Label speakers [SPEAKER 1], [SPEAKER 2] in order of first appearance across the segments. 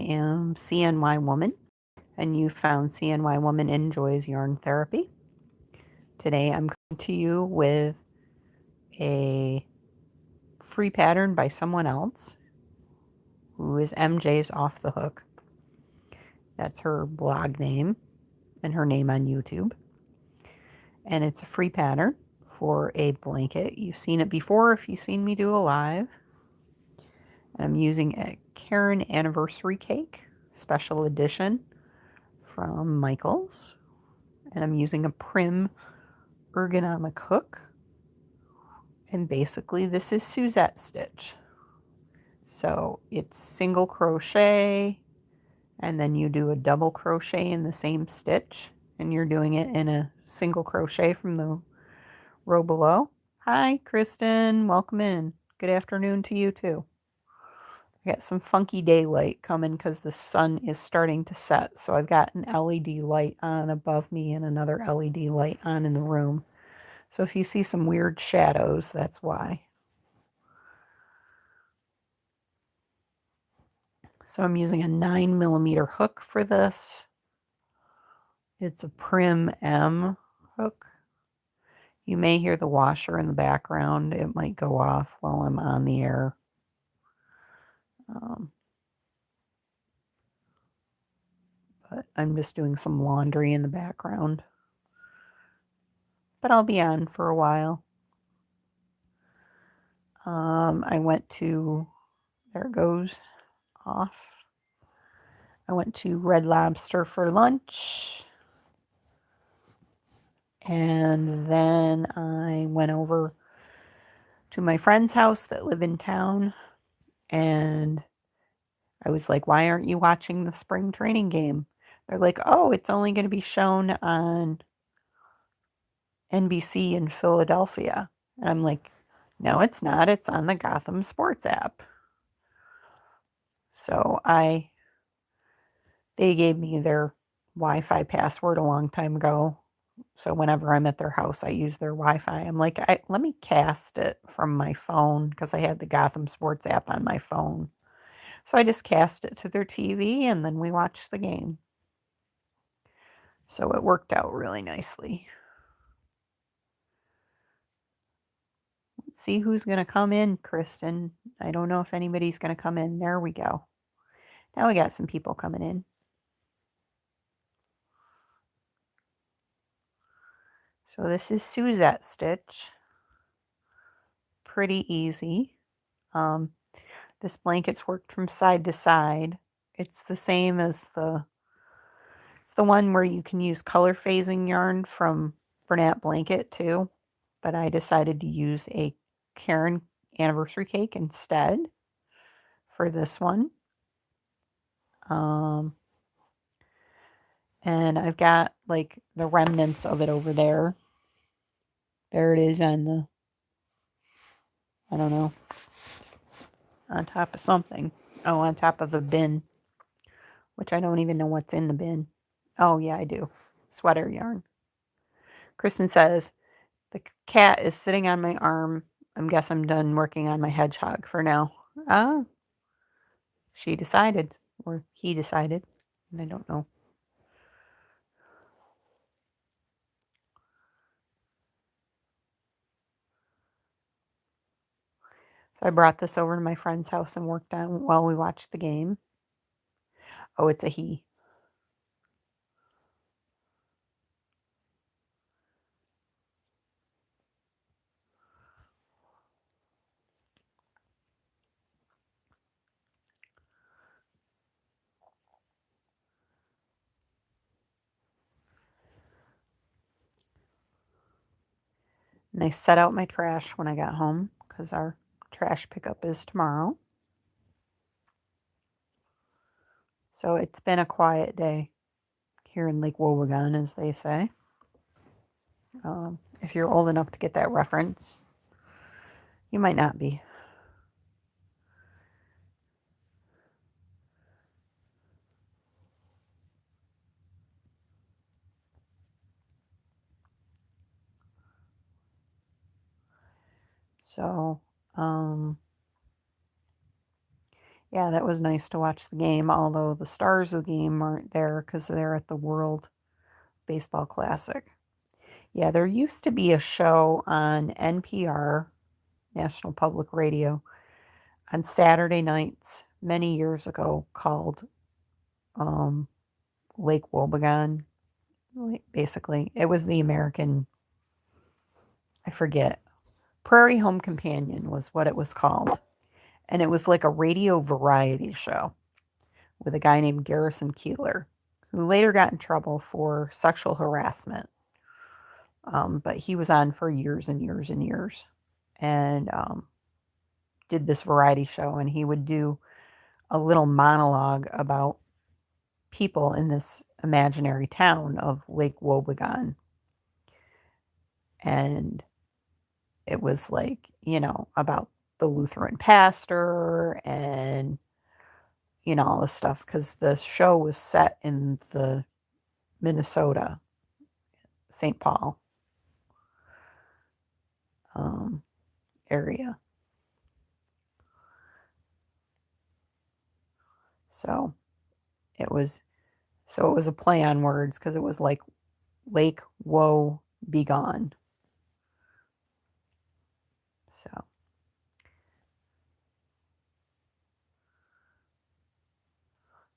[SPEAKER 1] am CNY Woman, and you found CNY Woman Enjoys Yarn Therapy. Today I'm coming to you with a free pattern by someone else who is MJ's Off the Hook. That's her blog name and her name on YouTube. And it's a free pattern for a blanket. You've seen it before if you've seen me do a live. And I'm using a Karen Anniversary Cake Special Edition from Michaels. And I'm using a Prim ergonomic hook. And basically this is Suzette stitch. So it's single crochet, and then you do a double crochet in the same stitch, and you're doing it in a single crochet from the row below. Hi, Kristen. Welcome in. Good afternoon to you too. I got some funky daylight coming because the sun is starting to set. So I've got an LED light on above me and another LED light on in the room. So if you see some weird shadows, that's why. So I'm using a 9mm hook for this. It's a Prim M hook. You may hear the washer in the background. It might go off while I'm on the air. But I'm just doing some laundry in the background. But I'll be on for a while. I went to, there it goes, off. I went to Red Lobster for lunch. And then I went over to my friend's house that live in town. And I was like, why aren't you watching the spring training game? They're like, oh, it's only going to be shown on NBC in Philadelphia. And I'm like, no, it's not. It's on the Gotham Sports app. So they gave me their Wi-Fi password a long time ago. So whenever I'm at their house, I use their Wi-Fi. I'm like, let me cast it from my phone because I had the Gotham Sports app on my phone. So I just cast it to their TV and then we watched the game. So it worked out really nicely. Let's see who's going to come in, Kristen. I don't know if anybody's going to come in. There we go. Now we got some people coming in. So this is Suzette stitch. Pretty easy. This blanket's worked from side to side. It's the same as it's the one where you can use color phasing yarn from Bernat Blanket too. But I decided to use a Karen Anniversary Cake instead for this one. And I've got like the remnants of it over there. There it is on the, I don't know, on top of something. Oh, on top of a bin, which I don't even know what's in the bin. Oh, yeah, I do. Sweater yarn. Kristen says, the cat is sitting on my arm. I guess I'm done working on my hedgehog for now. Ah, she decided, or he decided. I don't know. So I brought this over to my friend's house and worked on while we watched the game. Oh, it's a he. And I set out my trash when I got home because our trash pickup is tomorrow. So it's been a quiet day here in Lake Wobegon, as they say. If you're old enough to get that reference, you might not be. So, Yeah, that was nice to watch the game, although the stars of the game aren't there because they're at the World Baseball Classic. Yeah, there used to be a show on NPR, National Public Radio, on Saturday nights many years ago called um, Lake Wobegon. Basically, it was the American, I forget, Prairie Home Companion was what it was called. And it was like a radio variety show with a guy named Garrison Keeler, who later got in trouble for sexual harassment. But he was on for years and years and years and did this variety show. And he would do a little monologue about people in this imaginary town of Lake Wobegon. And it was like, about the Lutheran pastor and, all this stuff because the show was set in the Minnesota, St. Paul area. So it was a play on words because it was like Lake Woe Begone. So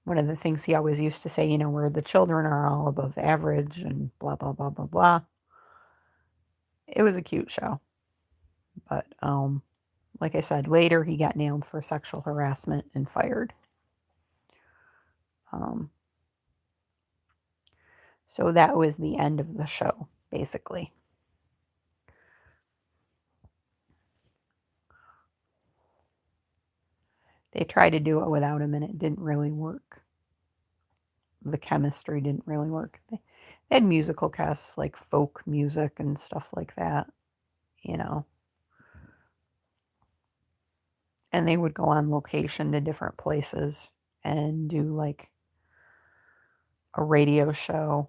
[SPEAKER 1] one of the things he always used to say, where the children are all above average and blah, blah, blah, blah, blah. It was a cute show. But like I said, later he got nailed for sexual harassment and fired. So that was the end of the show, basically. They tried to do it without him and it didn't really work. The chemistry didn't really work. They had musical casts like folk music and stuff like that, And they would go on location to different places and do like a radio show.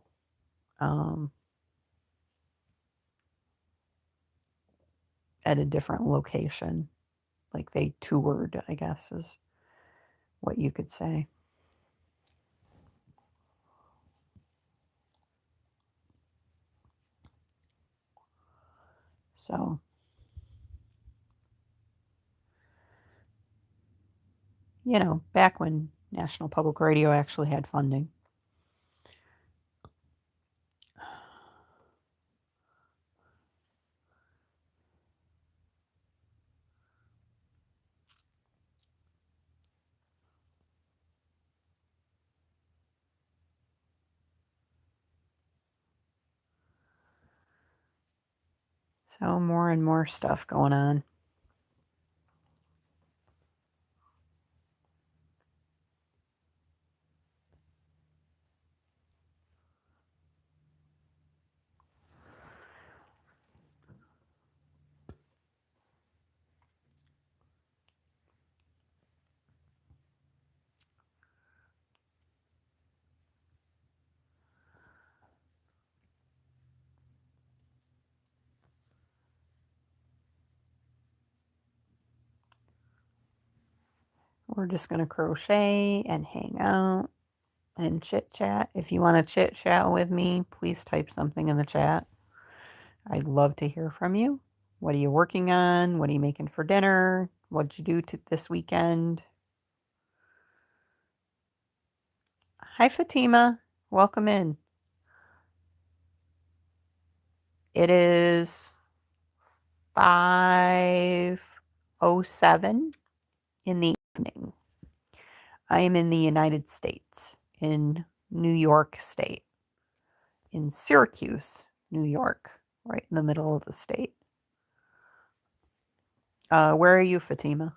[SPEAKER 1] At a different location. Like they toured, I guess, is what you could say. So, back when National Public Radio actually had funding. So, more and more stuff going on. We're just going to crochet and hang out and chit chat. If you want to chit chat with me, please type something in the chat. I'd love to hear from you. What are you working on? What are you making for dinner? What'd you do this weekend? Hi, Fatima. Welcome in. It is 5:07 in the evening. I am in the United States, in New York State, in Syracuse, New York, right in the middle of the state. Where are you, Fatima?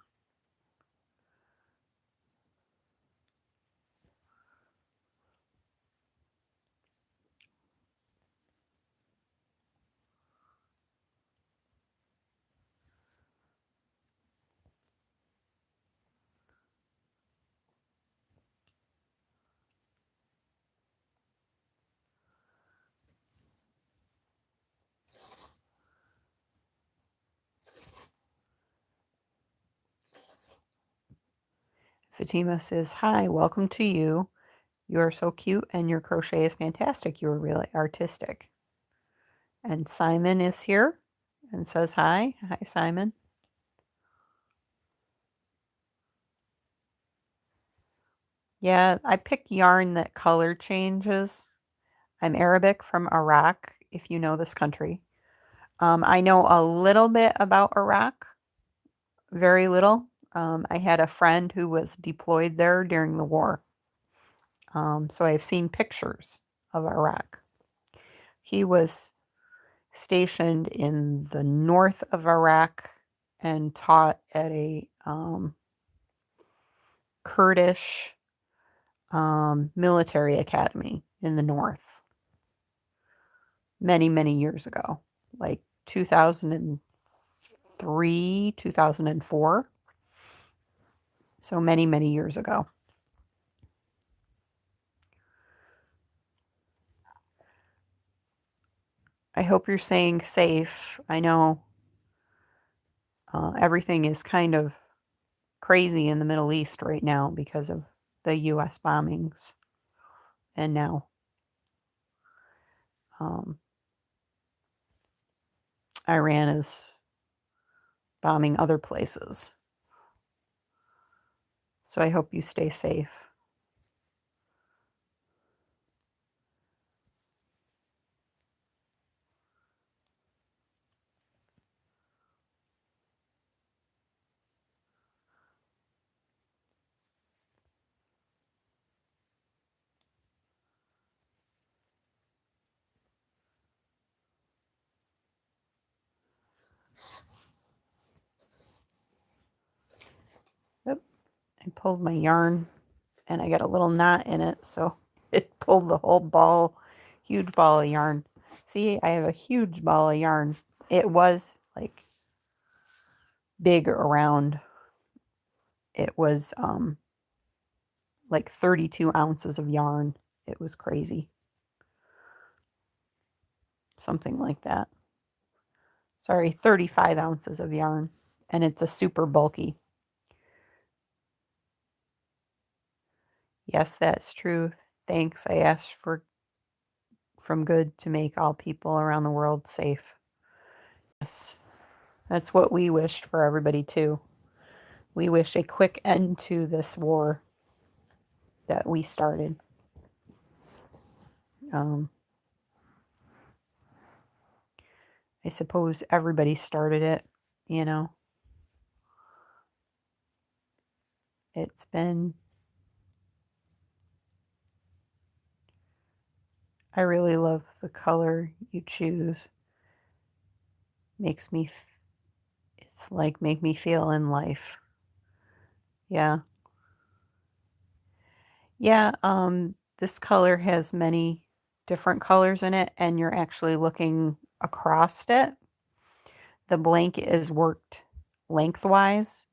[SPEAKER 1] Fatima says, hi, welcome to you. You are so cute and your crochet is fantastic. You are really artistic. And Simon is here and says hi. Hi, Simon. Yeah, I pick yarn that color changes. I'm Arabic from Iraq, if you know this country. I know a little bit about Iraq, very little. I had a friend who was deployed there during the war. So I've seen pictures of Iraq. He was stationed in the north of Iraq and taught at a Kurdish military academy in the north many, many years ago, like 2003, 2004. So many, many years ago. I hope you're staying safe. I know everything is kind of crazy in the Middle East right now because of the U.S. bombings. And now Iran is bombing other places. So I hope you stay safe. Yep. I pulled my yarn and I got a little knot in it, so it pulled the whole ball, huge ball of yarn. See, I have a huge ball of yarn. It was like big around. It was like 32 ounces of yarn. It was crazy. Something like that. Sorry, 35 ounces of yarn. And it's a super bulky. Yes, that's true. Thanks. I asked from good to make all people around the world safe. Yes, that's what we wished for everybody too. We wish a quick end to this war that we started. I suppose everybody started it, you know. It's been, I really love the color you choose. Makes me, it's like make me feel in life. Yeah. Yeah, this color has many different colors in it, and you're actually looking across it. The blanket is worked lengthwise.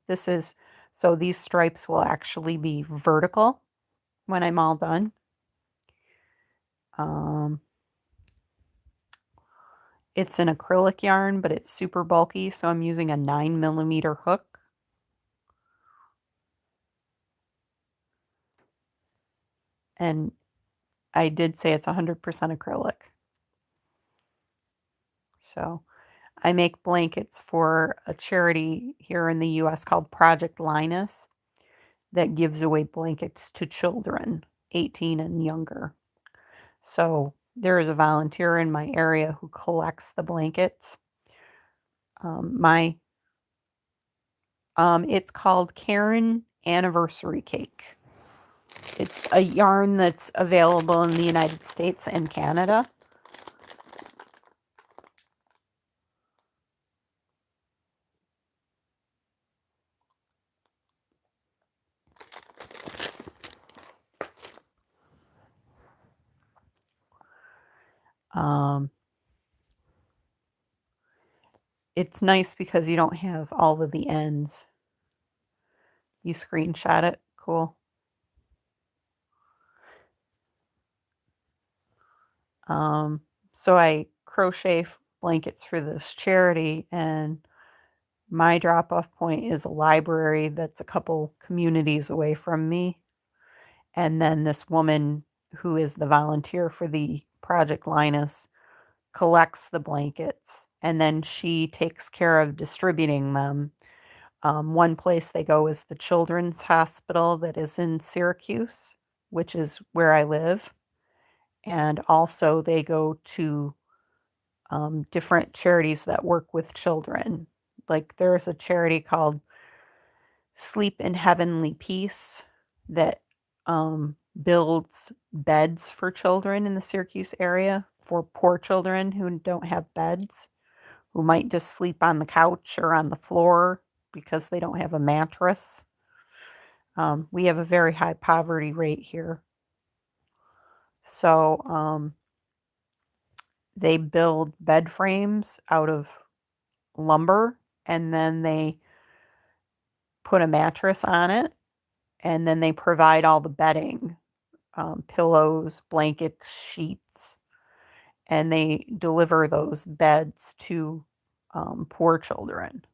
[SPEAKER 1] So these stripes will actually be vertical when I'm all done. It's an acrylic yarn, but it's super bulky, so I'm using a 9mm hook. And I did say it's 100% acrylic. So I make blankets for a charity here in the US called Project Linus that gives away blankets to children 18 and younger. So there is a volunteer in my area who collects the blankets. It's called Karen Anniversary Cake. It's a yarn that's available in the United States and Canada. It's nice because you don't have all of the ends. You screenshot it. Cool. So I crochet blankets for this charity, and My drop-off point is a library that's a couple communities away from me. And then this woman who is the volunteer for the Project Linus collects the blankets, and then she takes care of distributing them. One place they go is the Children's Hospital that is in Syracuse, which is where I live. And also they go to different charities that work with children. Like there's a charity called Sleep in Heavenly Peace that builds beds for children in the Syracuse area for poor children who don't have beds, who might just sleep on the couch or on the floor because they don't have a mattress. We have a very high poverty rate here. So they build bed frames out of lumber, and then they put a mattress on it, and then they provide all the bedding, pillows, blankets, sheets, and they deliver those beds to poor children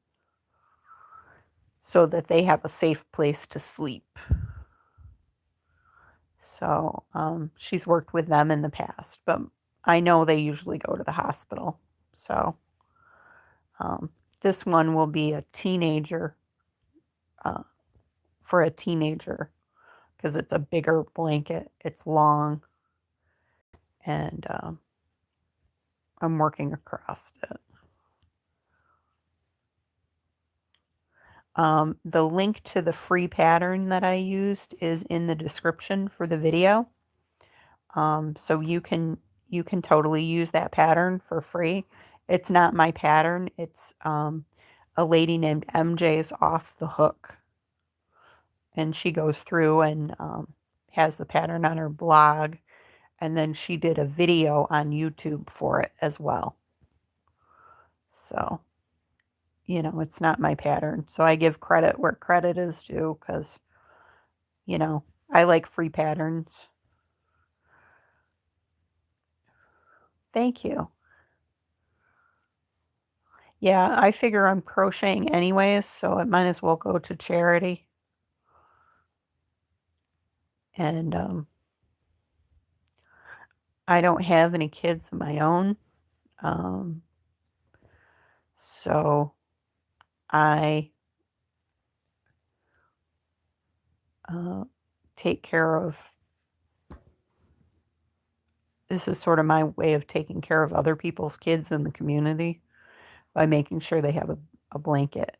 [SPEAKER 1] so that they have a safe place to sleep. So she's worked with them in the past, but I know they usually go to the hospital. So this one will be a teenager, for a teenager, because it's a bigger blanket. It's long, and I'm working across it. The link to the free pattern that I used is in the description for the video. So you can totally use that pattern for free. It's not my pattern. It's a lady named MJ's Off the Hook. And she goes through and has the pattern on her blog. And then she did a video on YouTube for it as well. So, it's not my pattern. So I give credit where credit is due because, I like free patterns. Thank you. Yeah, I figure I'm crocheting anyways, so it might as well go to charity. And I don't have any kids of my own. So I take care of, this is sort of my way of taking care of other people's kids in the community by making sure they have a blanket,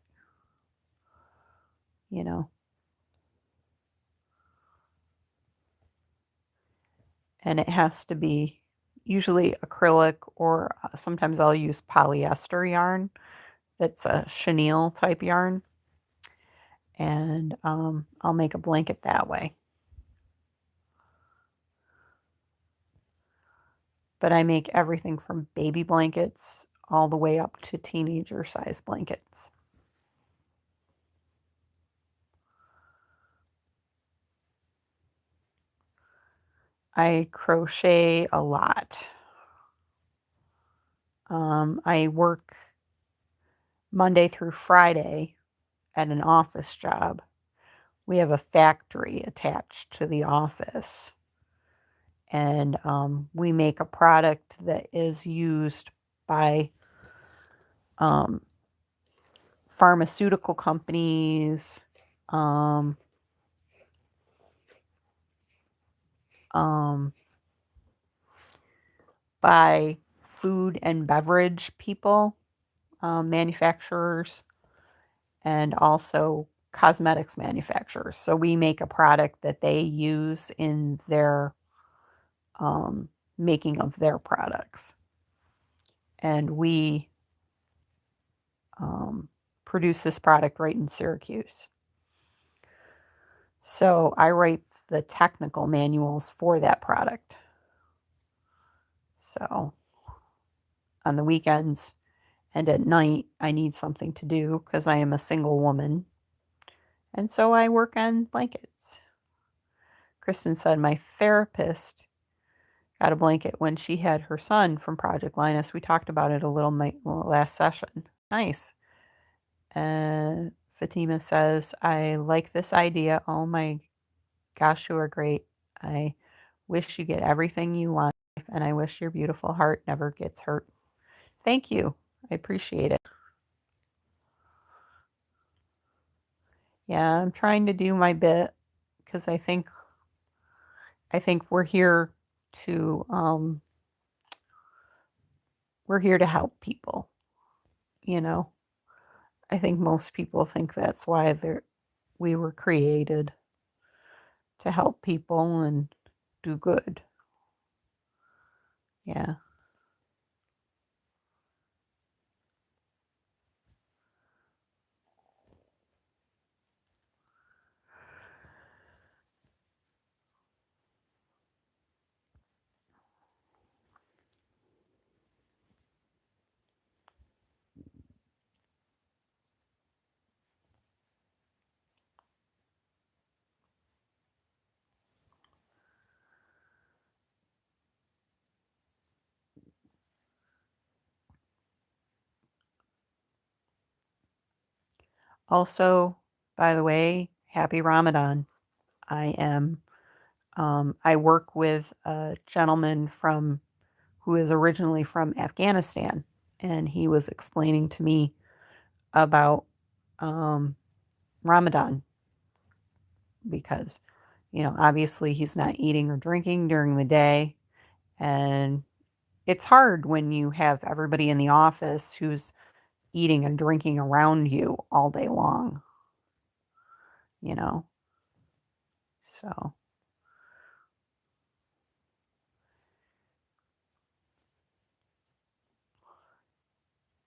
[SPEAKER 1] And it has to be usually acrylic, or sometimes I'll use polyester yarn. That's a chenille type yarn. And I'll make a blanket that way. But I make everything from baby blankets all the way up to teenager size blankets. I crochet a lot. I work Monday through Friday at an office job. We have a factory attached to the office. And we make a product that is used by pharmaceutical companies, by food and beverage people, manufacturers, and also cosmetics manufacturers. So we make a product that they use in their making of their products. And we produce this product right in Syracuse. So I write the technical manuals for that product. So on the weekends and at night, I need something to do because I am a single woman. And so I work on blankets. Kristen said my therapist got a blanket when she had her son from Project Linus. We talked about it a little last session. Nice. Fatima says, I like this idea. Oh my gosh, you are great. I wish you get everything you want, and I wish your beautiful heart never gets hurt. Thank you. I appreciate it. Yeah, I'm trying to do my bit because I think to we're here to help people, you know. I think most people think that's why we were created, to help people and do good. Yeah. Also, by the way, happy Ramadan. I am I work with a gentleman who is originally from Afghanistan, and he was explaining to me about um, Ramadan because, obviously he's not eating or drinking during the day, and it's hard when you have everybody in the office who's eating and drinking around you all day long, you know. So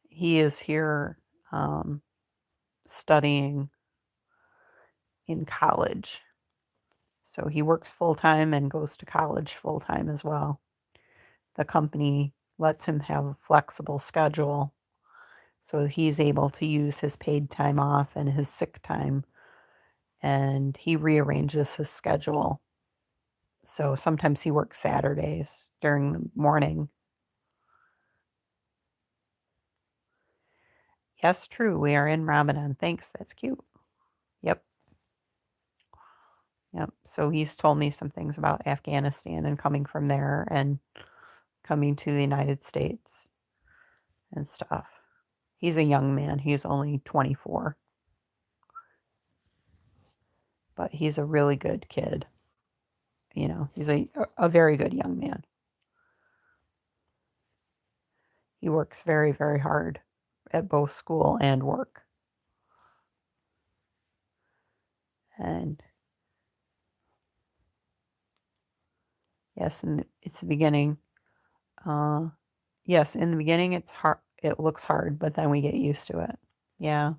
[SPEAKER 1] he is here um, studying in college. So he works full time and goes to college full time as well. The company lets him have a flexible schedule, so he's able to use his paid time off and his sick time, and he rearranges his schedule. So sometimes he works Saturdays during the morning. Yes, true. We are in Ramadan. Thanks. That's cute. Yep. Yep. So he's told me some things about Afghanistan and coming from there and coming to the United States and stuff. He's a young man. He's only 24, but he's a really good kid. He's a very good young man. He works very, very hard at both school and work. And yes, it's the beginning. Uh, yes, in the beginning it's hard. It looks hard, but then we get used to it. Yeah.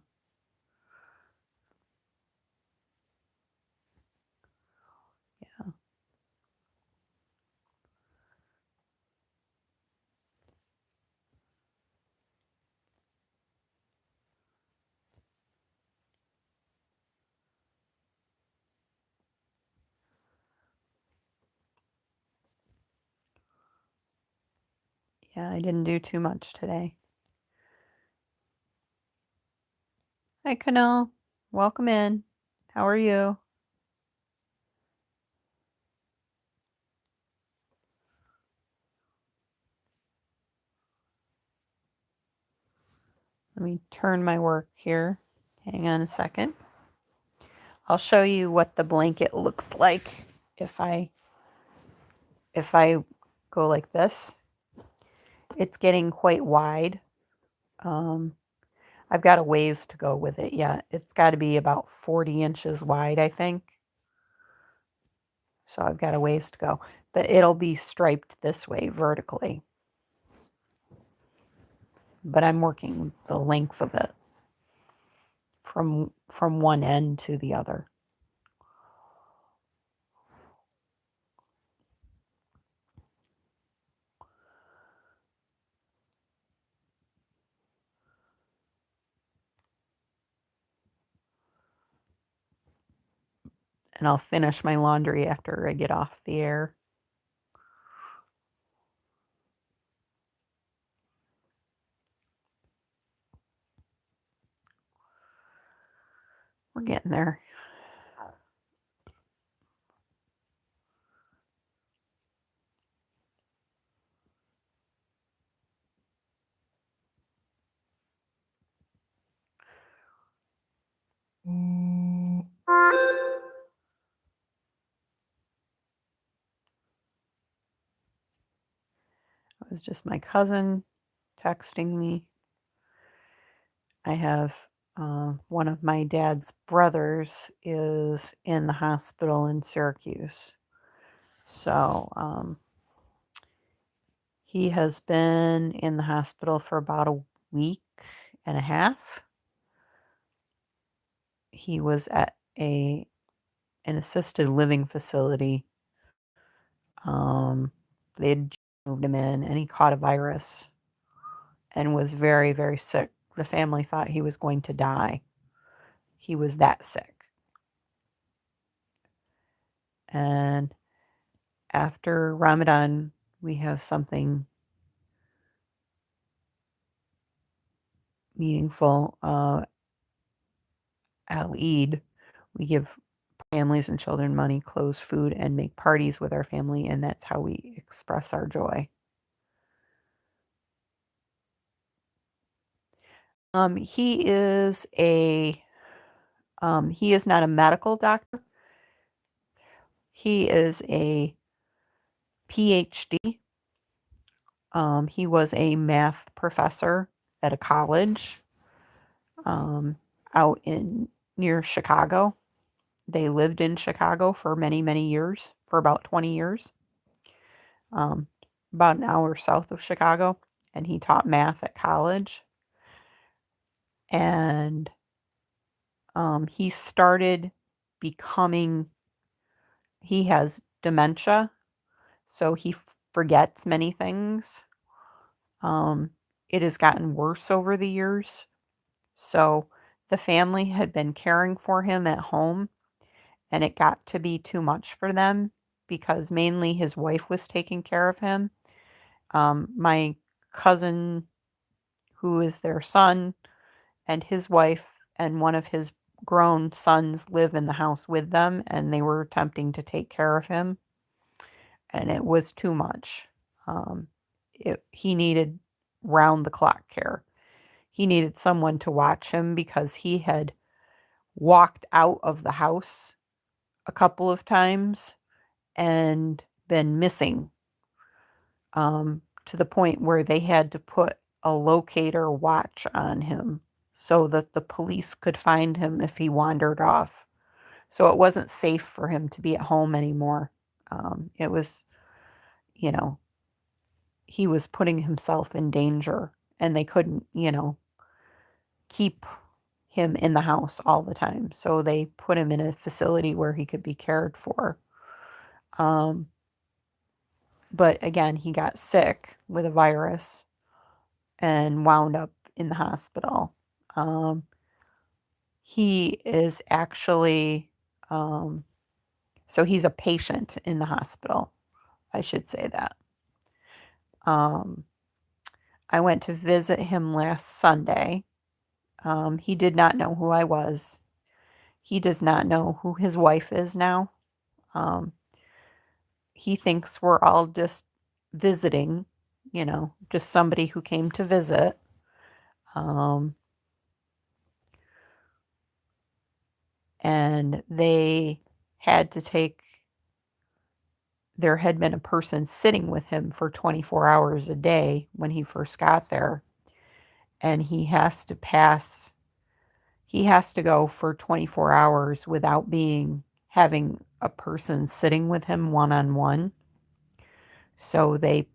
[SPEAKER 1] Yeah. Yeah, I didn't do too much today. Hi, Canal. Welcome in. How are you? Let me turn my work here. Hang on a second. I'll show you what the blanket looks like if I go like this. It's getting quite wide. Um, I've got a ways to go with it yet. It's got to be about 40 inches wide, I think. So I've got a ways to go. But it'll be striped this way vertically. But I'm working the length of it from one end to the other. And I'll finish my laundry after I get off the air. We're getting there. It was just my cousin texting me. I have one of my dad's brothers is in the hospital in Syracuse. So he has been in the hospital for about a week and a half. He was at an assisted living facility. They had moved him in, and he caught a virus and was very, very sick. The family thought he was going to die. He was that sick. And after Ramadan, we have something meaningful. Al-Eid, we give families and children money, clothes, food, and make parties with our family, and that's how we express our joy. He is he is not a medical doctor. He is a PhD. He was a math professor at a college out in near Chicago. They lived in Chicago for many, many years, for about 20 years, um, about an hour south of Chicago. And he taught math at college. And he started becoming, he has dementia, so he forgets many things. It has gotten worse over the years. So the family had been caring for him at home, and it got to be too much for them because mainly his wife was taking care of him. My cousin, who is their son, and his wife and one of his grown sons live in the house with them, and they were attempting to take care of him, and it was too much. Um, he needed round the clock care. He needed someone to watch him because he had walked out of the house a couple of times and been missing, to the point where they had to put a locator watch on him so that the police could find him if he wandered off. So it wasn't safe for him to be at home anymore. It was, you know, he was putting himself in danger, and they couldn't, keep him in the house all the time. So they put him in a facility where he could be cared for. Um, but again, he got sick with a virus and wound up in the hospital. Um, he is actually, so he's a patient in the hospital. I should say that. Um, I went to visit him last Sunday. He did not know who I was. He does not know who his wife is now. Um, he thinks we're all just visiting, just somebody who came to visit. Um, and they had to take, there had been a person sitting with him for 24 hours a day when he first got there. And he has to go for 24 hours without having a person sitting with him one on one. So they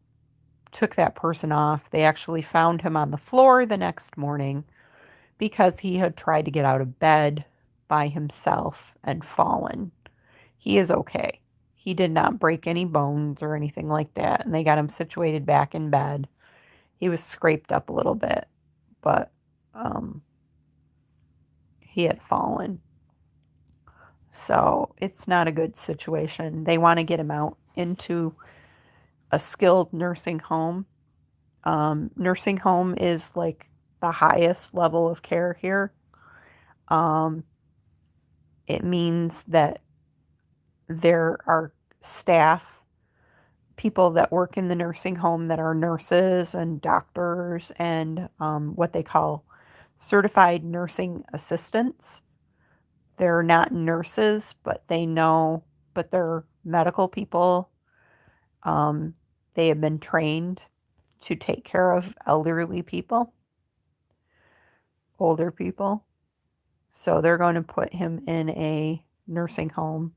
[SPEAKER 1] took that person off. They actually found him on the floor the next morning because he had tried to get out of bed by himself and fallen. He is okay. He did not break any bones or anything like that, and they got him situated back in bed. He was scraped up a little bit, but he had fallen. So it's not a good situation. They want to get him out into a skilled nursing home. Nursing home is like the highest level of care here. Um, It means that there are staff, people that work in the nursing home that are nurses and doctors and what they call certified nursing assistants. They're not nurses, but but they're medical people. They have been trained to take care of elderly people, older people. So they're going to put him in a nursing home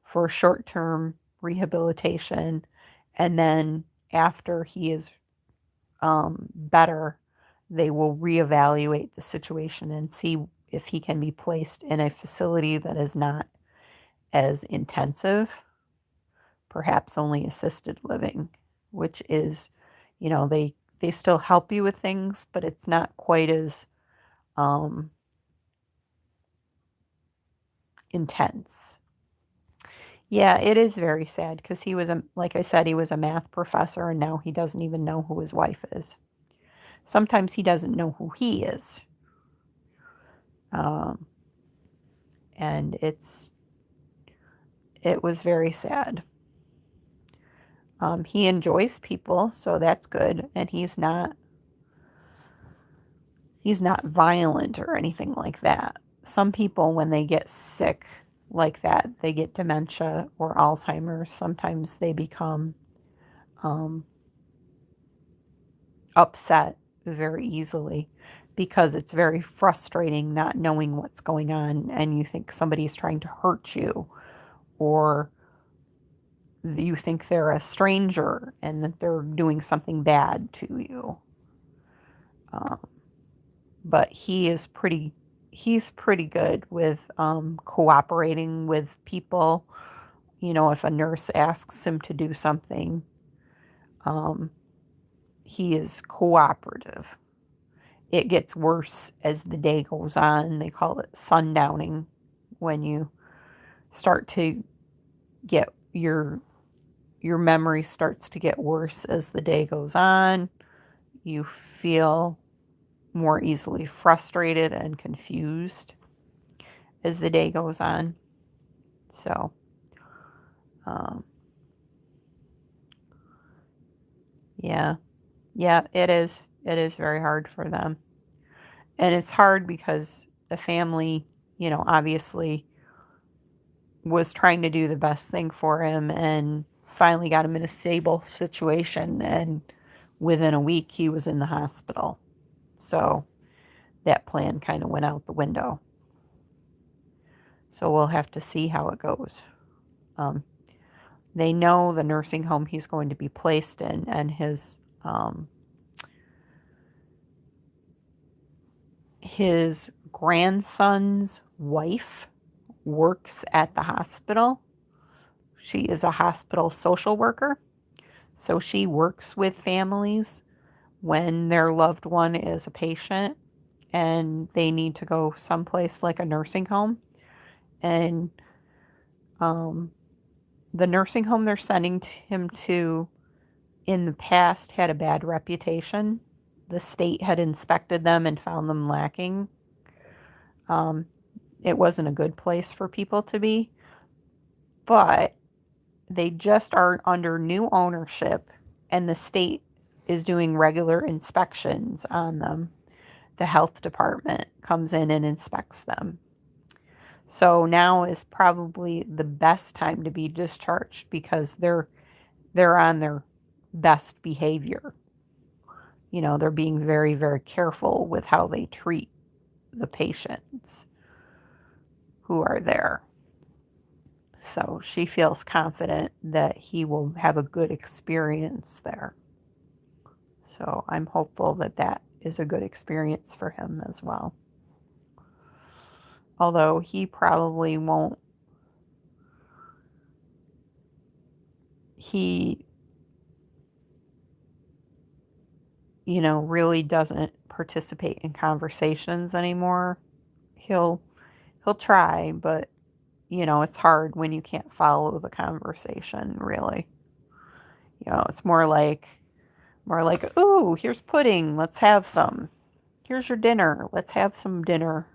[SPEAKER 1] for short-term rehabilitation. And then after he is better, they will reevaluate the situation and see if he can be placed in a facility that is not as intensive, perhaps only assisted living, which is, they still help you with things, but it's not quite as intense. Yeah, it is very sad because like I said, he was a math professor and now he doesn't even know who his wife is. Sometimes he doesn't know who he is. And it was very sad. He enjoys people, so that's good. And he's not violent or anything like that. Some people, when they get sick like that, they get dementia or Alzheimer's. Sometimes they become upset very easily because it's very frustrating not knowing what's going on and you think somebody's trying to hurt you, or you think they're a stranger and that they're doing something bad to you. But he's pretty good with cooperating with people. If a nurse asks him to do something, he is cooperative. It gets worse as the day goes on. They call it sundowning, when you start to get your memory starts to get worse as the day goes on. You feel more easily frustrated and confused as the day goes on. So, yeah, it is. It is very hard for them. And it's hard because the family, obviously was trying to do the best thing for him and finally got him in a stable situation. And within a week, he was in the hospital. So that plan kind of went out the window. So we'll have to see how it goes. They know the nursing home he's going to be placed in, and his grandson's wife works at the hospital. She is a hospital social worker. So she works with families when their loved one is a patient and they need to go someplace like a nursing home. And the nursing home they're sending him to in the past had a bad reputation. The state had inspected them and found them lacking. It wasn't a good place for people to be. But they just are under new ownership and the state is doing regular inspections on them. The health department comes in and inspects them. So now is probably the best time to be discharged because they're on their best behavior. They're being very, very careful with how they treat the patients who are there. So she feels confident that he will have a good experience there. So I'm hopeful that that is a good experience for him as well. Although he probably won't. He, really doesn't participate in conversations anymore. He'll try, but it's hard when you can't follow the conversation, really. It's more like, ooh, here's pudding, let's have some. Here's your dinner, let's have some dinner.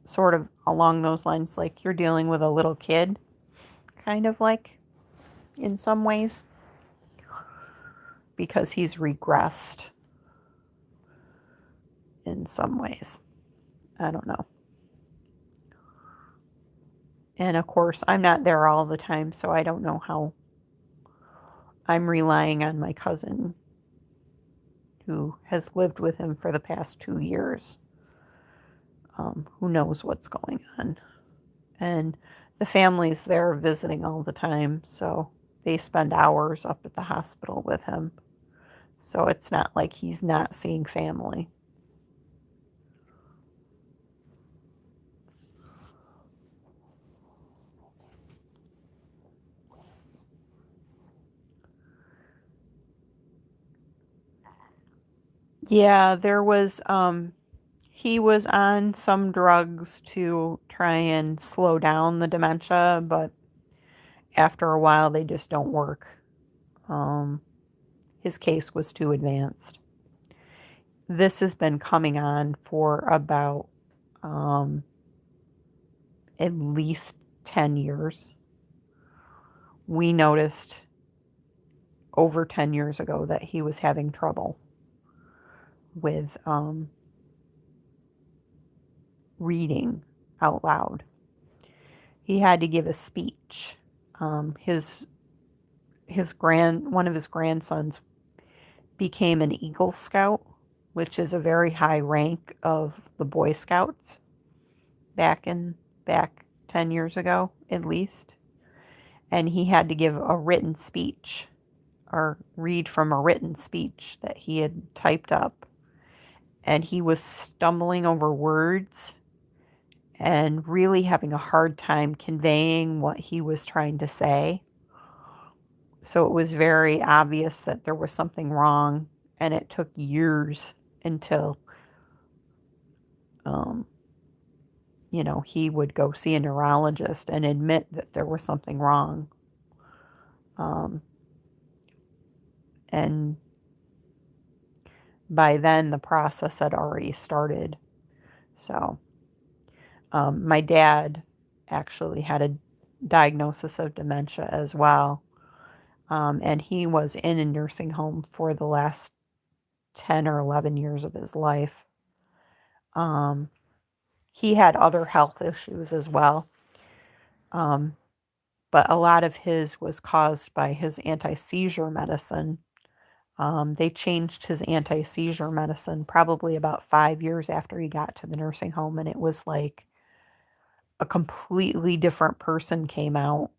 [SPEAKER 1] sort of along those lines, like you're dealing with a little kid, kind of like in some ways, because he's regressed in some ways. I don't know. And of course, I'm not there all the time, so I don't know how. I'm relying on my cousin who has lived with him for the past 2 years, who knows what's going on. And the family's there visiting all the time, so they spend hours up at the hospital with him. So it's not like he's not seeing family. Yeah, he was on some drugs to try and slow down the dementia, but after a while they just don't work. His case was too advanced. This has been coming on for about at least 10 years. We noticed over 10 years ago that he was having trouble with reading out loud. He had to give a speech. One of his grandsons became an Eagle Scout, which is a very high rank of the Boy Scouts back 10 years ago at least. And he had to give a written speech or read from a written speech that he had typed up. And he was stumbling over words and really having a hard time conveying what he was trying to say. So it was very obvious that there was something wrong, and it took years until, he would go see a neurologist and admit that there was something wrong. And by then, the process had already started. So my dad actually had a diagnosis of dementia as well. And he was in a nursing home for the last 10 or 11 years of his life. He had other health issues as well. But a lot of his was caused by his anti-seizure medicine. They changed his anti-seizure medicine probably about 5 years after he got to the nursing home, and it was like a completely different person came out.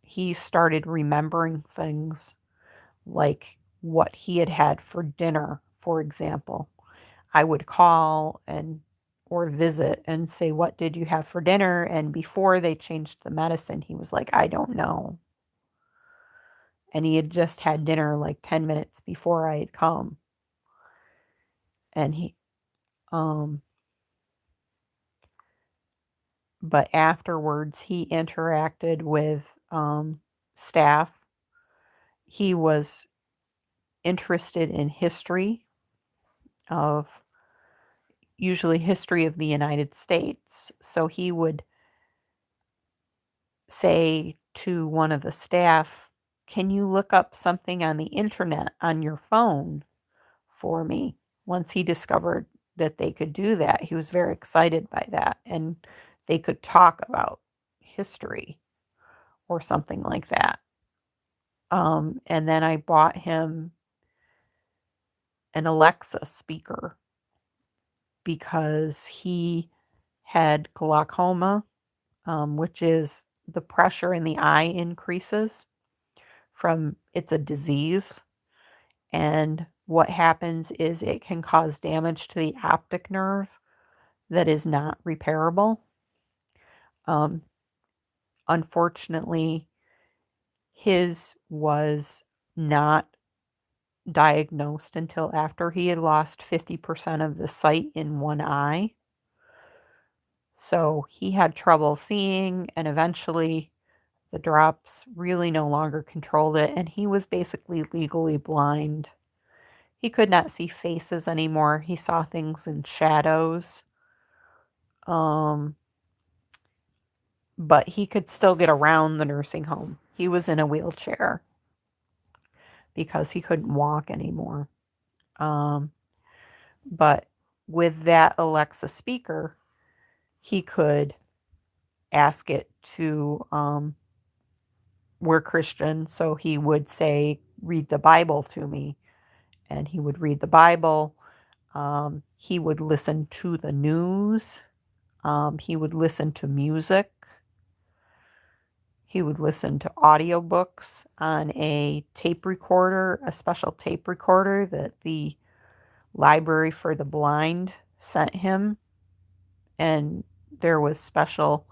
[SPEAKER 1] He started remembering things like what he had had for dinner, for example. I would call or visit and say, "What did you have for dinner?" And before they changed the medicine, he was like, "I don't know." And he had just had dinner like 10 minutes before I had come. And um, but afterwards, he interacted with staff. He was interested in history usually history of the United States. So he would say to one of the staff, "Can you look up something on the internet on your phone for me?" Once he discovered that they could do that, he was very excited by that. And they could talk about history or something like that. And then I bought him an Alexa speaker because he had glaucoma, which is the pressure in the eye increases it's a disease. And what happens is it can cause damage to the optic nerve that is not repairable. Unfortunately, his was not diagnosed until after he had lost 50% of the sight in one eye. So he had trouble seeing, and eventually the drops really no longer controlled it, and he was basically legally blind. He could not see faces anymore. He saw things in shadows. Um, but he could still get around the nursing home. He was in a wheelchair because he couldn't walk anymore. Um, but with that Alexa speaker, he could ask it to, we're Christian, so he would say, read the Bible to me. And he would read the Bible. He would listen to the news. He would listen to music. He would listen to audiobooks on a tape recorder, a special tape recorder that the Library for the Blind sent him. And there was special,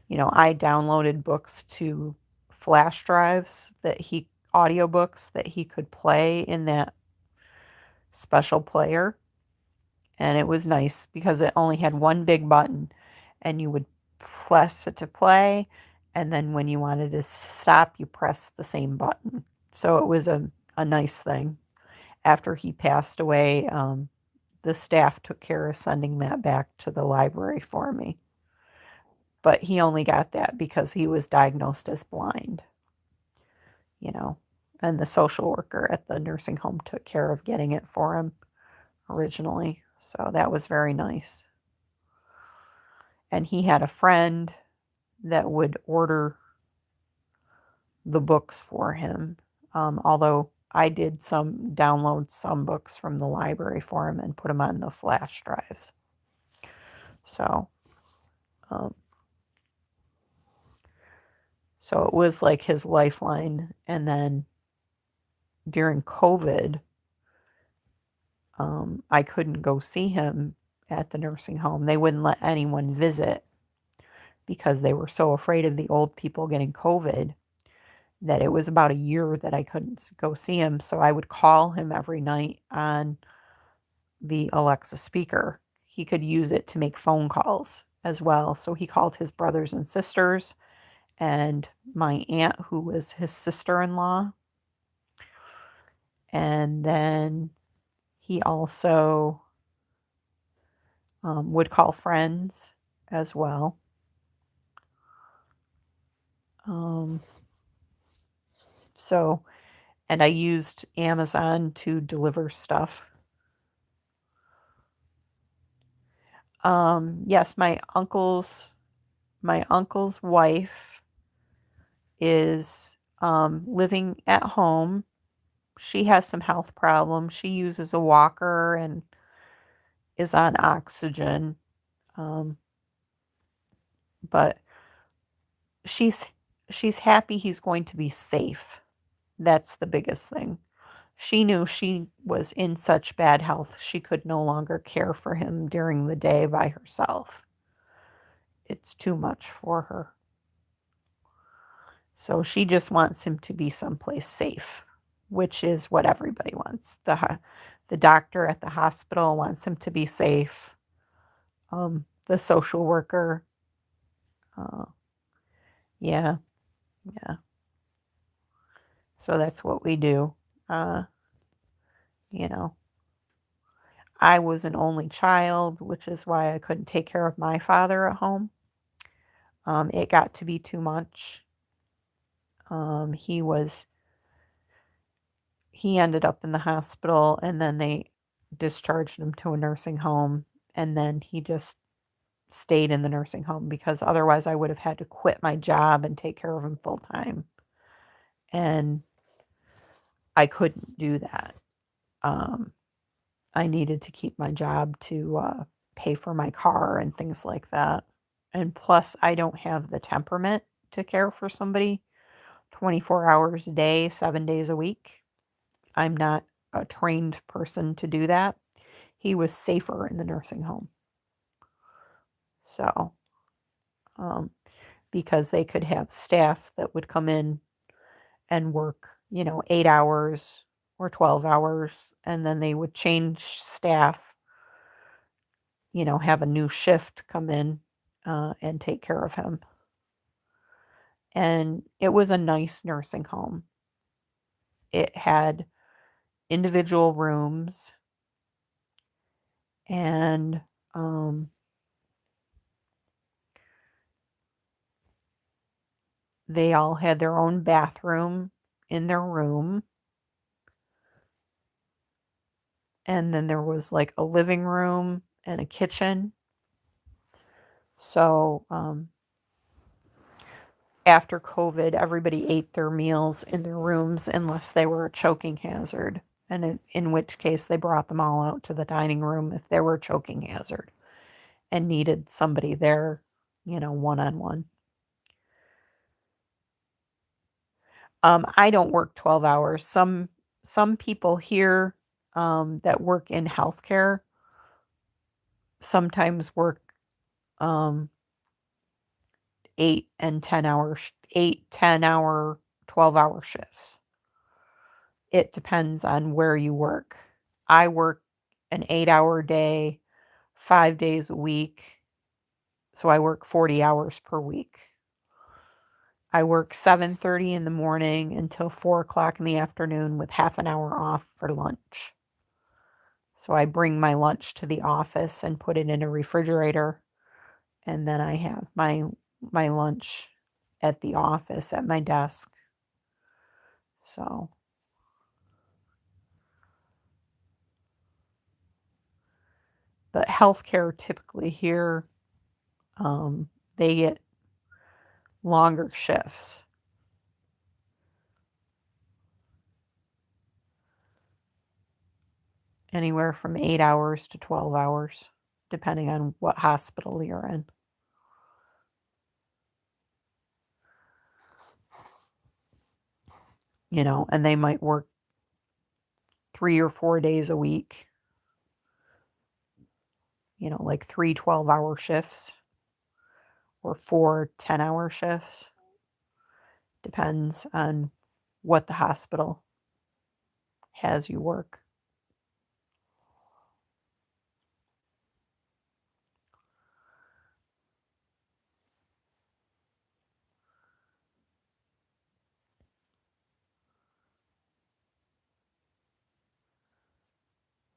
[SPEAKER 1] I downloaded books to flash drives audiobooks that he could play in that special player. And it was nice because it only had one big button, and you would press it to play, and then when you wanted to stop, you press the same button. So it was a nice thing. After he passed away, the staff took care of sending that back to the library for me. But he only got that because he was diagnosed as blind, you know. And the social worker at the nursing home took care of getting it for him originally. So that was very nice. And he had a friend that would order the books for him. Although I did download some books from the library for him and put them on the flash drives. So, so it was like his lifeline. And then during COVID, I couldn't go see him at the nursing home. They wouldn't let anyone visit because they were so afraid of the old people getting COVID that it was about a year that I couldn't go see him. So I would call him every night on the Alexa speaker. He could use it to make phone calls as well. So he called his brothers and sisters and my aunt, who was his sister-in-law. And then he also would call friends as well. So, and I used Amazon to deliver stuff. Yes, my uncle's wife is living at home. She has some health problems. She uses a walker and is on oxygen. But she's she's happy he's going to be safe. That's the biggest thing. She knew she was in such bad health, she could no longer care for him during the day by herself. It's too much for her. So she just wants him to be someplace safe, which is what everybody wants. The doctor at the hospital wants him to be safe. The social worker, yeah, yeah. So that's what we do. Uh, you know, I was an only child, which is why I couldn't take care of my father at home. It got to be too much. He ended up in the hospital, and then they discharged him to a nursing home, and then he just stayed in the nursing home because otherwise I would have had to quit my job and take care of him full time. And I couldn't do that. I needed to keep my job to pay for my car and things like that. And plus, I don't have the temperament to care for somebody 24 hours a day, 7 days a week. I'm not a trained person to do that. He was safer in the nursing home. So, because they could have staff that would come in and work, 8 hours or 12 hours, and then they would change staff, have a new shift come in and take care of him. And it was a nice nursing home. It had individual rooms, and They all had their own bathroom in their room. And then there was like a living room and a kitchen. So after COVID, everybody ate their meals in their rooms unless they were a choking hazard. And in which case, they brought them all out to the dining room if they were a choking hazard and needed somebody there, one on one. I don't work 12 hours. Some people here that work in healthcare sometimes work um, 8, 10 hour, 12-hour shifts. It depends on where you work. I work an 8-hour day, 5 days a week. So I work 40 hours per week. I work 7:30 in the morning until 4 o'clock in the afternoon with half an hour off for lunch. So I bring my lunch to the office and put it in a refrigerator, and then I have my lunch at the office at my desk. So, but healthcare typically here, they get longer shifts, anywhere from 8 hours to 12 hours, depending on what hospital you're in. And they might work 3 or 4 days a week, like 3 12-hour shifts or 4 10-hour shifts. Depends on what the hospital has you work.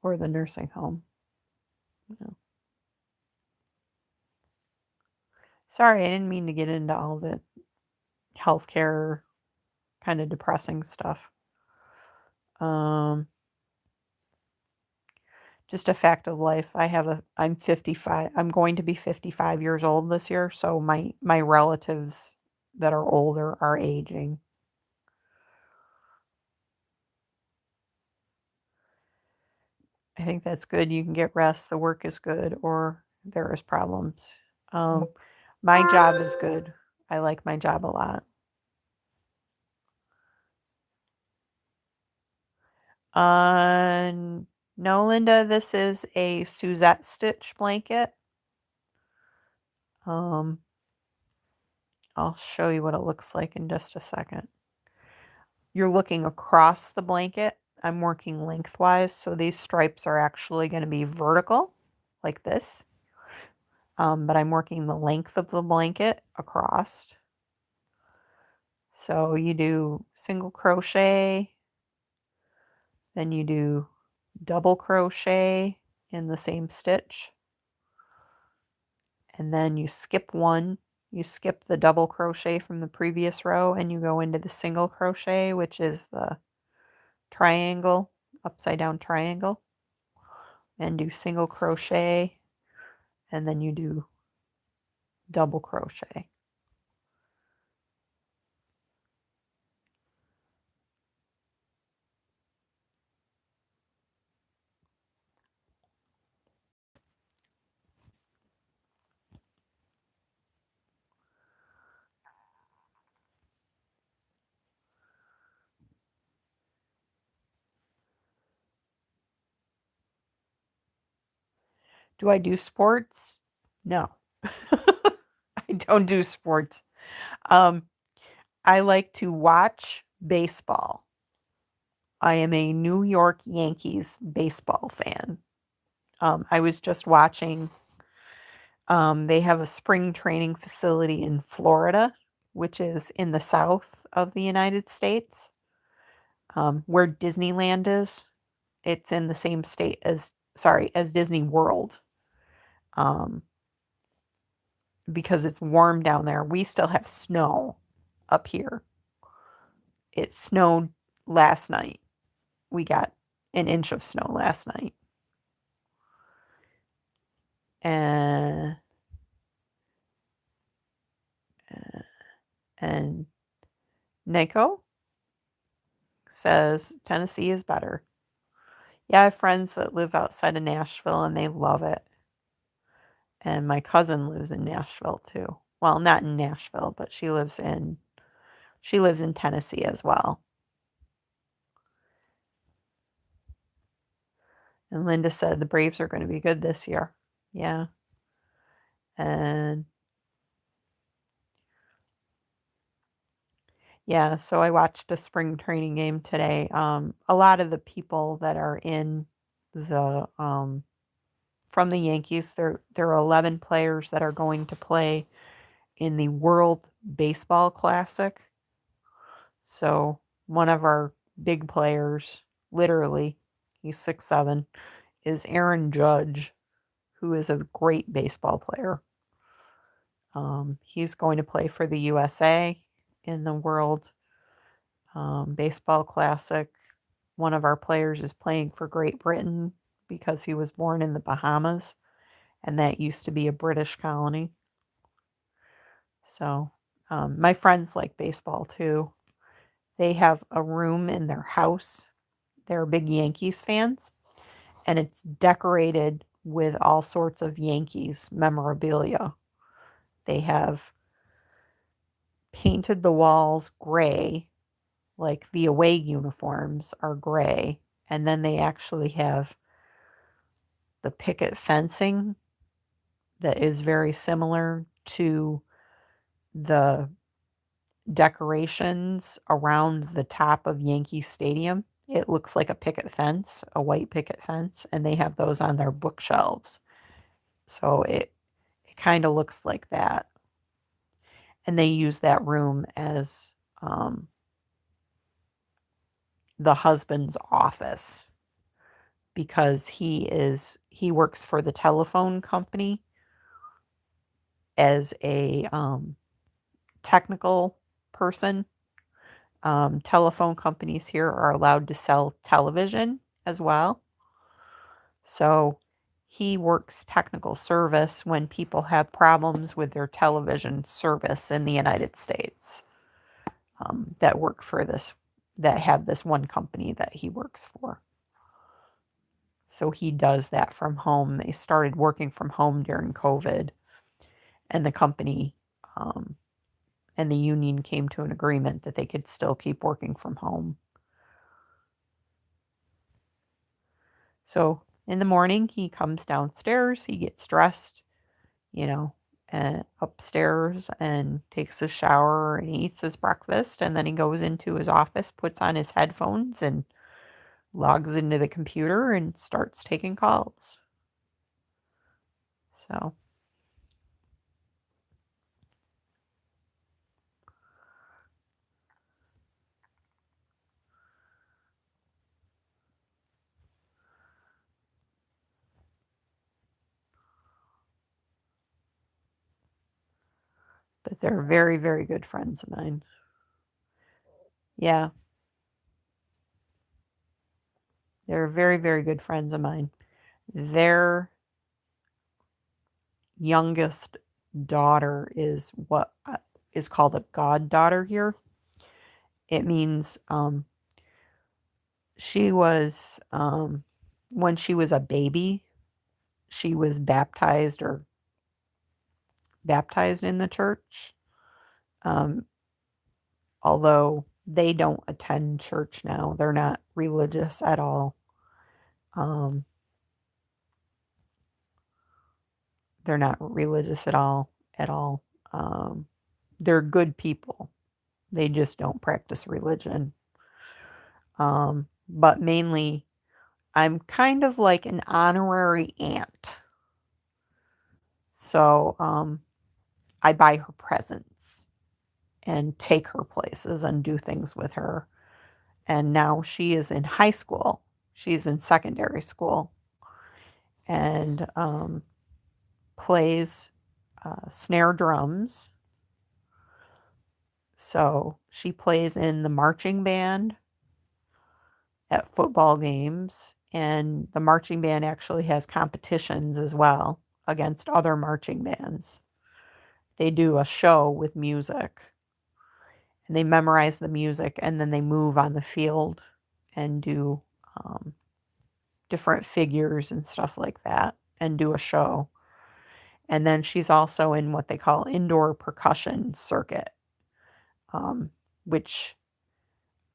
[SPEAKER 1] Or the nursing home. Sorry, I didn't mean to get into all the healthcare kind of depressing stuff. Just a fact of life. I'm 55. I'm going to be 55 years old this year, so my relatives that are older are aging. I think that's good. You can get rest. The work is good, or there is problems. My job is good. I like my job a lot. No, Linda, this is a Suzette stitch blanket. I'll show you what it looks like in just a second. You're looking across the blanket. I'm working lengthwise, so these stripes are actually going to be vertical, like this. But I'm working the length of the blanket across. So you do single crochet, then you do double crochet in the same stitch, and then you skip one. You skip the double crochet from the previous row and you go into the single crochet, which is the triangle, upside down triangle, and do single crochet, and then you do double crochet. Do I do sports? No. I don't do sports. I like to watch baseball. I am a New York Yankees baseball fan. I was just watching, they have a spring training facility in Florida, which is in the south of the United States, where Disneyland is. It's in the same state as Disney World, because it's warm down there. We still have snow up here. It snowed last night. We got an inch of snow last night. And and Nico says Tennessee is better. Yeah, I have friends that live outside of Nashville and they love it. And my cousin lives in Nashville too. Well, not in Nashville, but she lives in Tennessee as well. And Linda said the Braves are going to be good this year. Yeah. And yeah, so I watched a spring training game today. A lot of the people that are in the from the Yankees, there are 11 players that are going to play in the World Baseball Classic. So one of our big players, literally, he's 6'7", is Aaron Judge, who is a great baseball player. He's going to play for the USA in the World Baseball Classic. One of our players is playing for Great Britain because he was born in the Bahamas, and that used to be a British colony. So my friends like baseball too. They have a room in their house. They're big Yankees fans, and it's decorated with all sorts of Yankees memorabilia. They have painted the walls gray, like the away uniforms are gray, and then they actually have the picket fencing that is very similar to the decorations around the top of Yankee Stadium. It looks like a picket fence, a white picket fence, and they have those on their bookshelves. So it kind of looks like that. And they use that room as the husband's office because he works for the telephone company as a technical person. Telephone companies here are allowed to sell television as well. So he works technical service when people have problems with their television service in the United States that work for this, that have this one company that he works for. So he does that from home. They started working from home during COVID, and the company and the union came to an agreement that they could still keep working from home. So in the morning, he comes downstairs, he gets dressed, upstairs and takes a shower and eats his breakfast. And then he goes into his office, puts on his headphones, and logs into the computer and starts taking calls. So. But they're very, very good friends of mine. Yeah. They're very, very good friends of mine. Their youngest daughter is what is called a goddaughter here. It means she was, when she was a baby, she was baptized in the church. Although they don't attend church now, they're not religious at all. They're not religious at all, at all. They're good people. They just don't practice religion. But mainly, I'm kind of like an honorary aunt. So I buy her presents and take her places and do things with her. And now she is in high school. She's in secondary school and plays snare drums. So she plays in the marching band at football games, and the marching band actually has competitions as well against other marching bands. They do a show with music, and they memorize the music, and then they move on the field and do different figures and stuff like that, and do a show. And then she's also in what they call indoor percussion circuit, which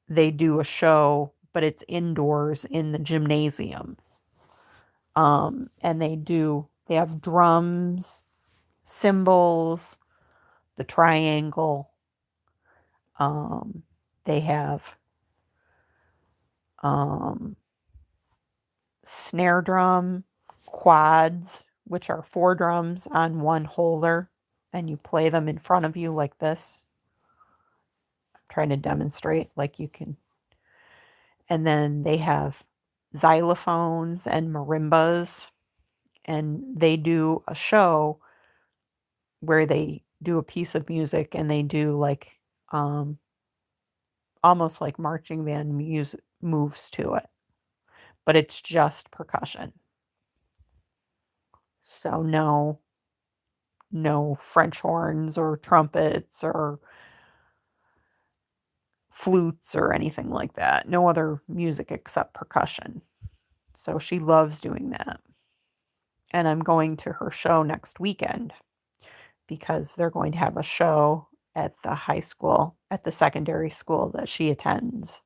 [SPEAKER 1] they do a show, but it's indoors in the gymnasium. And they have drums, cymbals, the triangle. They have snare drum, quads, which are 4 drums on one holder, and you play them in front of you like this. I'm trying to demonstrate like you can. And then they have xylophones and marimbas, and they do a show where they do a piece of music and they do like almost like marching band music moves to it, but it's just percussion. So no French horns or trumpets or flutes or anything like that. No other music except percussion. So she loves doing that. And I'm going to her show next weekend because they're going to have a show at the high school, at the secondary school that she attends.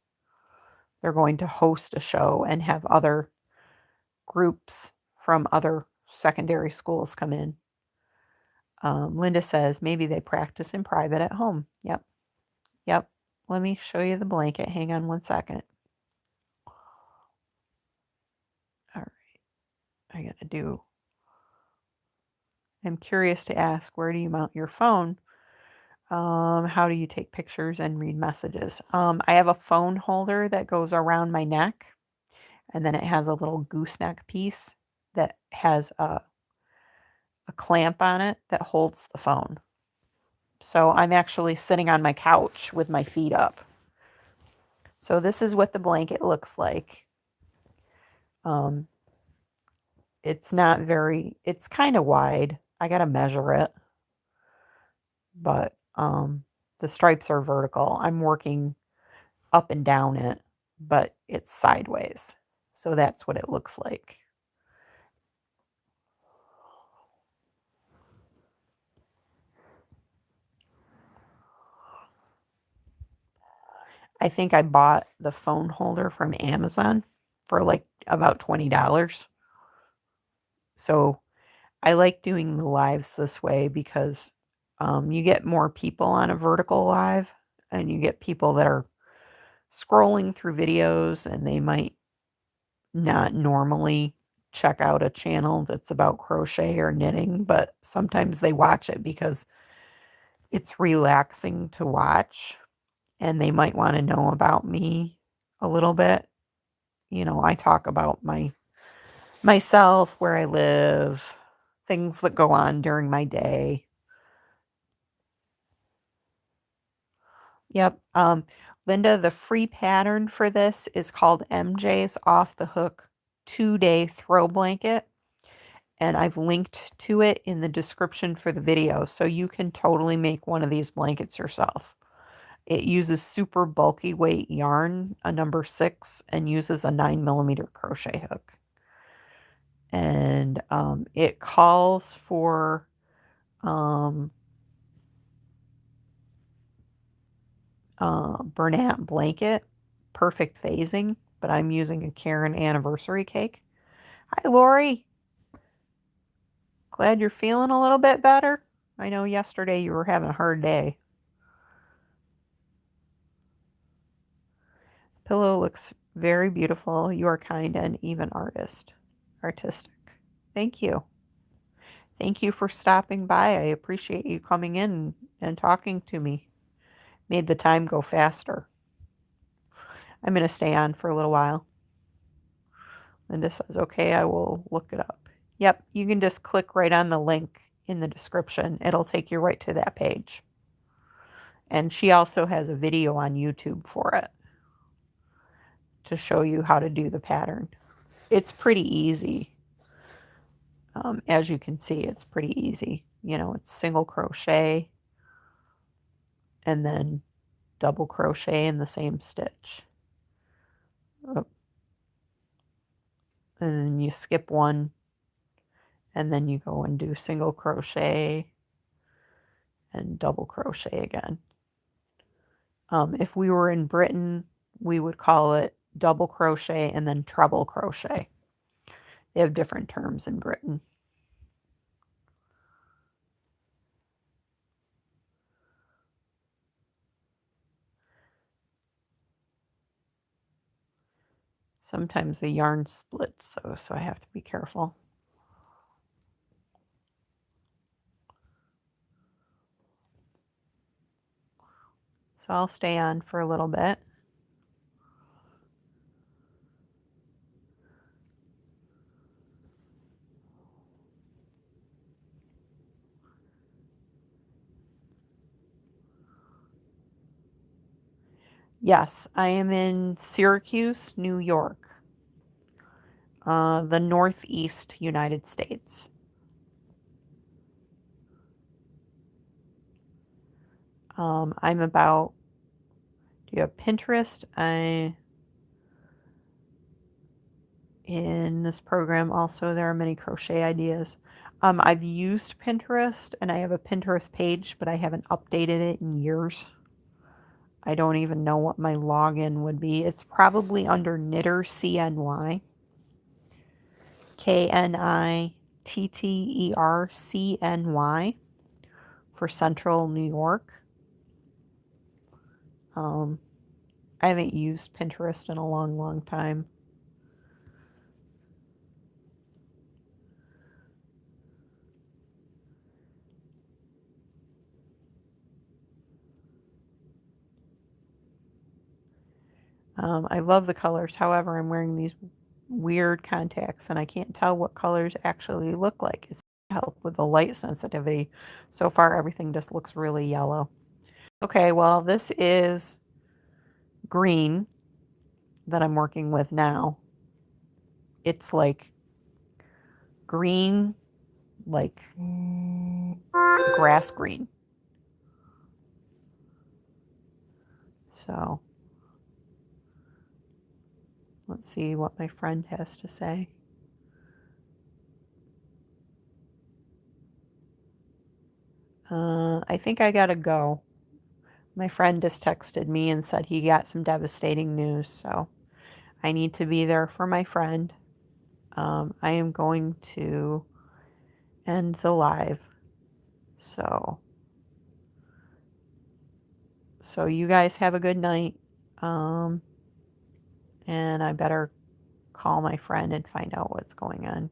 [SPEAKER 1] They're going to host a show and have other groups from other secondary schools come in. Linda says maybe they practice in private at home. Yep. Yep. Let me show you the blanket. Hang on one second. All right. I'm curious to ask, where do you mount your phone? How do you take pictures and read messages? I have a phone holder that goes around my neck, and then it has a little gooseneck piece that has a clamp on it that holds the phone. So I'm actually sitting on my couch with my feet up. So this is what the blanket looks like. It's kind of wide. I got to measure it. But the stripes are vertical. I'm working up and down it, but it's sideways. So that's what it looks like. I think I bought the phone holder from Amazon for like about $20. So I like doing the lives this way because you get more people on a vertical live, and you get people that are scrolling through videos and they might not normally check out a channel that's about crochet or knitting, but sometimes they watch it because it's relaxing to watch, and they might want to know about me a little bit. I talk about myself, where I live, things that go on during my day. Yep. Linda, the free pattern for this is called MJ's Off the Hook 2-Day Throw Blanket. And I've linked to it in the description for the video, so you can totally make one of these blankets yourself. It uses super bulky weight yarn, a number 6, and uses a 9mm crochet hook. And it calls for Bernat blanket, perfect phasing, but I'm using a Karen anniversary cake. Hi, Lori. Glad you're feeling a little bit better. I know yesterday you were having a hard day. Pillow looks very beautiful. You are kind and even artistic. Thank you. Thank you for stopping by. I appreciate you coming in and talking to me. Made the time go faster. I'm going to stay on for a little while. Linda says, okay, I will look it up. Yep, you can just click right on the link in the description. It'll take you right to that page. And she also has a video on YouTube for it to show you how to do the pattern. It's pretty easy. As you can see, it's pretty easy. You know, it's single crochet and then double crochet in the same stitch. And then you skip one, and then you go and do single crochet and double crochet again. If we were in Britain, we would call it double crochet and then treble crochet. They have different terms in Britain. Sometimes the yarn splits though, so I have to be careful. So I'll stay on for a little bit. Yes, I am in Syracuse, New York, the Northeast United States. I'm about, do you have Pinterest? In this program also there are many crochet ideas. I've used Pinterest and I have a Pinterest page, but I haven't updated it in years. I don't even know what my login would be. It's probably under Knitter CNY. KNITTERCNY for Central New York. I haven't used Pinterest in a long time. I love the colors. However, I'm wearing these weird contacts and I can't tell what colors actually look like. It's help with the light sensitivity. So far, everything just looks really yellow. Okay, well, this is green that I'm working with now. It's like green, like grass green. So let's see what my friend has to say. I think I gotta go. My friend just texted me and said he got some devastating news, so I need to be there for my friend. I am going to end the live. So you guys have a good night. And I better call my friend and find out what's going on.